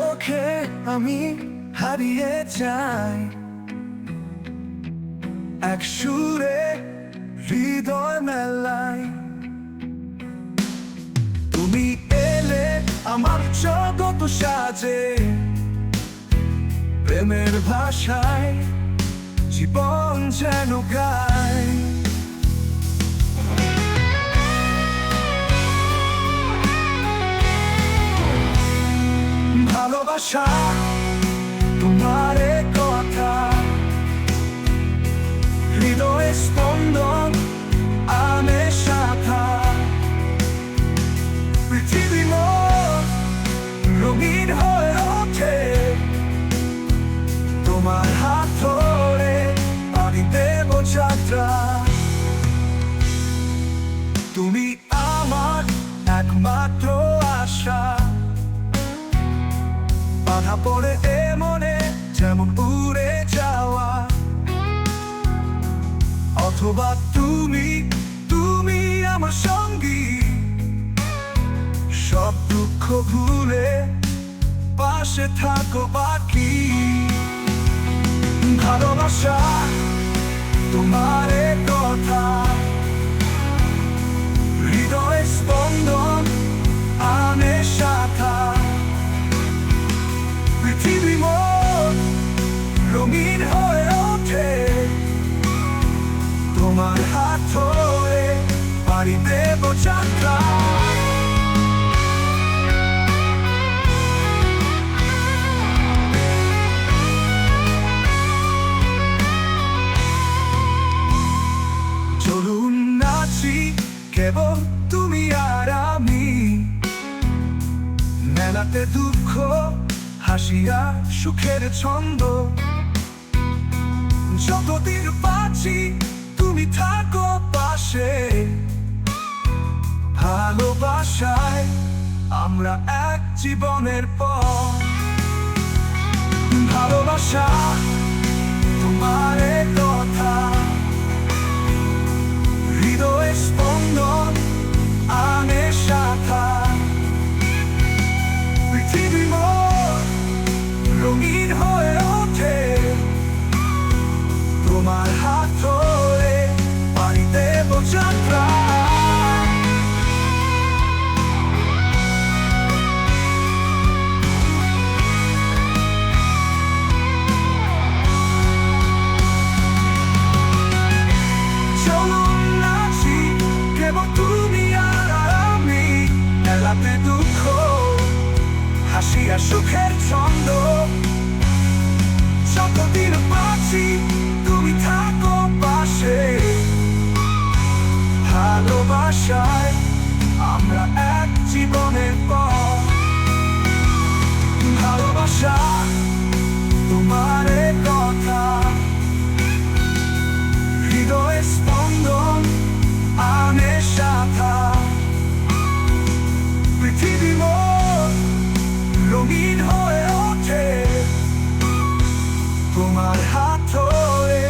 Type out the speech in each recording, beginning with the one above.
চোখে আমি হারিয়ে যাই, এক সুরে হৃদয় মেলায়। তুমি এলে আমার জগৎ সাজে, প্রেমের ভাষায় জীবন যেন গায়। ভালোবাসা তোমার কথা, হৃদয় স্পন্দন আনে শাখা। পৃথিবী মোর রঙিন হয়ে ওঠে, তোমার হাত ধরে পাড়ি দেব যাত্রা। তুমি আমার একমাত্র আশা, বাধা পড়ে এ মনে যেমন উড়ে যাওয়া। অথবা তুমি তুমি আমার সঙ্গী, সব দুঃখ ভুলে পাশে থাকো বাকি। ভালোবাসা তোমার কথা, হৃদয় স্পন্দন আনে শাখা। পৃথিবী মোর রঙিন হয়ে ওঠে, তোমার হাত ধরে পাড়ি দেব যাত্রা। চলুন নাচি কেবল তুমি আর আমি, মেলাতে দুঃখ হাসিয়া সুখের ছন্দ। যতদিন বাঁচি তুমি থাকো পাশে, ভালোবাসায় আমরা এক জীবনের পথ। ভালোবাসা তোমার কথা, হৃদয় স্পন্দন আনে শাখা। পৃথিবী মোর রঙিন হয়ে ওঠে, তোমার হাত ধরে পাড়ি দেব যাত্রা। চলুন নাচি কেবল তুমি আর আমি, মেলাতে দুঃখ হাসি আর সুখের ছন্দ। যতদিন বাঁচি তুমি থাকো পাশে, ভালোবাসায় আমরা এক জীবনের পথ। ভালোবাসা তোমার কথা, হৃদয় স্পন্দন আনে শাখা। পৃথিবী মোর রঙিন হয়ে ওঠে, তোমার হাত ধরে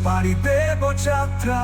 পাড়ি দেব যাত্রা।